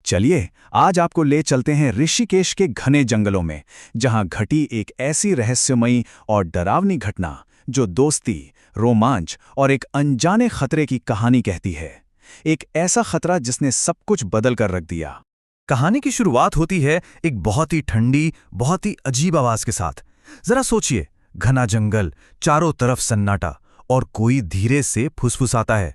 चलिए आज आपको ले चलते हैं ऋषिकेश के घने जंगलों में, जहां घटी एक ऐसी रहस्यमयी और डरावनी घटना जो दोस्ती, रोमांच और एक अनजाने खतरे की कहानी कहती है। एक ऐसा खतरा जिसने सब कुछ बदल कर रख दिया। कहानी की शुरुआत होती है एक बहुत ही ठंडी, बहुत ही अजीब आवाज के साथ। जरा सोचिए, घना जंगल, चारों तरफ सन्नाटा और कोई धीरे से फुसफुसाता है,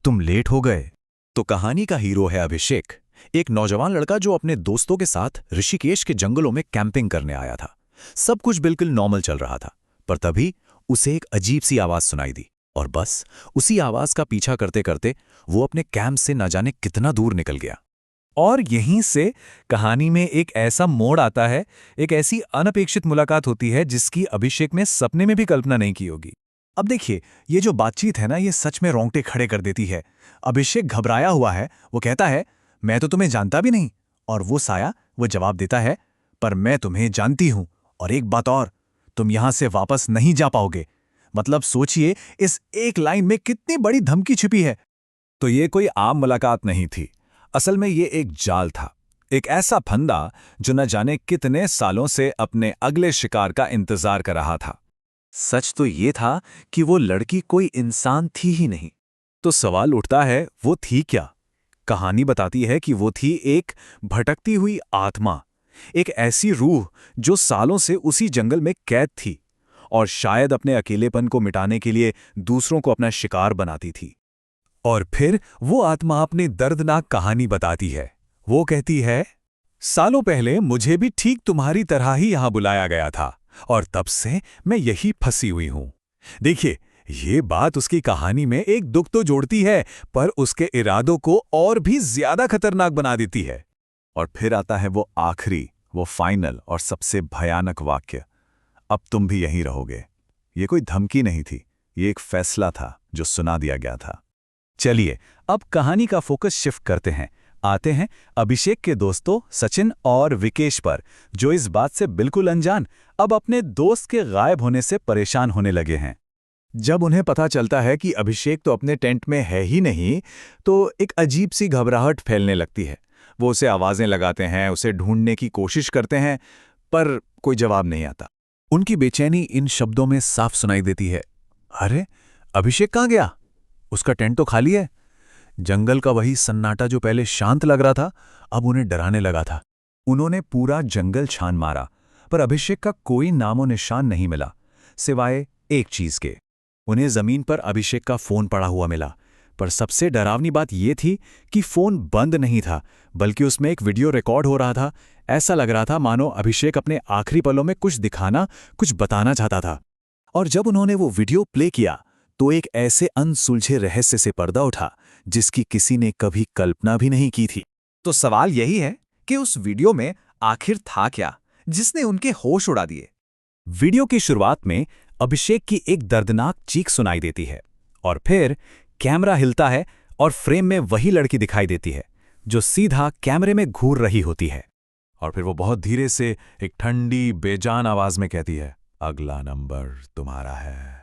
तुम लेट हो गए। तो कहानी का हीरो है अभिषेक, एक नौजवान लड़का जो अपने दोस्तों के साथ ऋषिकेश के जंगलों में कैंपिंग करने आया था। सब कुछ बिल्कुल नॉर्मल चल रहा था, पर तभी उसे एक अजीब सी आवाज सुनाई दी और बस उसी आवाज का पीछा करते करते वो अपने कैंप से न जाने कितना दूर निकल गया। और यहीं से कहानी में एक ऐसा मोड़ आता है, एक ऐसी अनपेक्षित मुलाकात होती है जिसकी अभिषेक ने सपने में भी कल्पना नहीं की होगी। अब देखिए, ये जो बातचीत है ना, ये सच में रोंगटे खड़े कर देती है। अभिषेक घबराया हुआ है। वो कहता है, मैं तो तुम्हें जानता भी नहीं। और वो साया वो जवाब देता है, पर मैं तुम्हें जानती हूं, और एक बात और, तुम यहां से वापस नहीं जा पाओगे। मतलब सोचिए, इस एक लाइन में कितनी बड़ी धमकी छिपी है। तो ये कोई आम मुलाकात नहीं थी। असल में ये एक जाल था, एक ऐसा फंदा जो न जाने कितने सालों से अपने अगले शिकार का इंतजार कर रहा था। सच तो ये था कि वो लड़की कोई इंसान थी ही नहीं। तो सवाल उठता है, वो थी क्या? कहानी बताती है कि वो थी एक भटकती हुई आत्मा, एक ऐसी रूह जो सालों से उसी जंगल में कैद थी और शायद अपने अकेलेपन को मिटाने के लिए दूसरों को अपना शिकार बनाती थी। और फिर वो आत्मा अपनी दर्दनाक कहानी बताती है। वो कहती है, सालों पहले मुझे भी ठीक तुम्हारी तरह ही यहां बुलाया गया था और तब से मैं यही फंसी हुई हूं। देखिए, ये बात उसकी कहानी में एक दुख तो जोड़ती है, पर उसके इरादों को और भी ज्यादा खतरनाक बना देती है। और फिर आता है वो आखिरी, वो फाइनल और सबसे भयानक वाक्य, अब तुम भी यहीं रहोगे। ये कोई धमकी नहीं थी, ये एक फैसला था जो सुना दिया गया था। चलिए अब कहानी का फोकस शिफ्ट करते हैं। आते हैं अभिषेक के दोस्तों सचिन और विकेश पर, जो इस बात से बिल्कुल अनजान अब अपने दोस्त के गायब होने से परेशान होने लगे हैं। जब उन्हें पता चलता है कि अभिषेक तो अपने टेंट में है ही नहीं, तो एक अजीब सी घबराहट फैलने लगती है। वो उसे आवाजें लगाते हैं, उसे ढूंढने की कोशिश करते हैं, पर कोई जवाब नहीं आता। उनकी बेचैनी इन शब्दों में साफ सुनाई देती है, अरे अभिषेक कहाँ गया? उसका टेंट तो खाली है। जंगल का वही सन्नाटा जो पहले शांत लग रहा था, अब उन्हें डराने लगा था। उन्होंने पूरा जंगल छान मारा, पर अभिषेक का कोई नामो निशान नहीं मिला, सिवाय एक चीज के। उन्हें जमीन पर अभिषेक का फोन पड़ा हुआ मिला, पर सबसे डरावनी बात यह थी कि फोन बंद नहीं था, बल्कि उसमें एक वीडियो रिकॉर्ड हो रहा था। ऐसा लग रहा था मानो अभिषेक अपने आखिरी पलों में कुछ दिखाना, कुछ बताना चाहता था। और जब उन्होंने वो वीडियो प्ले किया, तो एक ऐसे अनसुलझे रहस्य से पर्दा उठा जिसकी किसी ने कभी कल्पना भी नहीं की थी। तो सवाल यही है कि उस वीडियो में आखिर था क्या जिसने उनके होश उड़ा दिए? वीडियो की शुरुआत में अभिषेक की एक दर्दनाक चीख सुनाई देती है और फिर कैमरा हिलता है और फ्रेम में वही लड़की दिखाई देती है जो सीधा कैमरे में घूर रही होती है। और फिर वो बहुत धीरे से एक ठंडी बेजान आवाज में कहती है, अगला नंबर तुम्हारा है।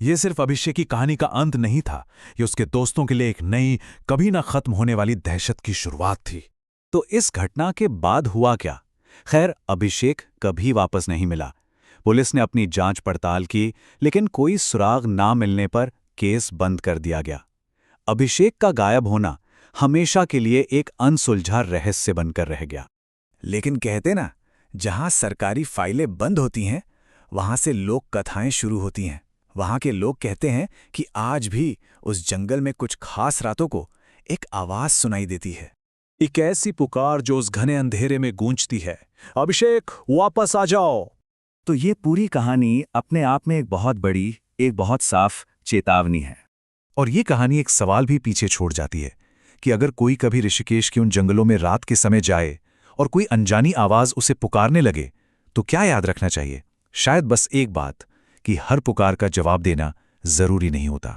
ये सिर्फ अभिषेक की कहानी का अंत नहीं था, ये उसके दोस्तों के लिए एक नई, कभी ना खत्म होने वाली दहशत की शुरुआत थी। तो इस घटना के बाद हुआ क्या? खैर, अभिषेक कभी वापस नहीं मिला। पुलिस ने अपनी जांच पड़ताल की, लेकिन कोई सुराग ना मिलने पर केस बंद कर दिया गया। अभिषेक का गायब होना हमेशा के लिए एक अनसुलझा रहस्य बनकर रह गया। लेकिन कहते ना, जहां सरकारी फाइलें बंद होती हैं, वहां से लोक कथाएं शुरू होती हैं। वहां के लोग कहते हैं कि आज भी उस जंगल में कुछ खास रातों को एक आवाज सुनाई देती है, एक ऐसी पुकार जो उस घने अंधेरे में गूंजती है, अभिषेक वापस आ जाओ। तो ये पूरी कहानी अपने आप में एक बहुत बड़ी, एक बहुत साफ चेतावनी है। और ये कहानी एक सवाल भी पीछे छोड़ जाती है कि अगर कोई कभी ऋषिकेश के उन जंगलों में रात के समय जाए और कोई अनजानी आवाज उसे पुकारने लगे, तो क्या याद रखना चाहिए? शायद बस एक बात, कि हर पुकार का जवाब देना जरूरी नहीं होता।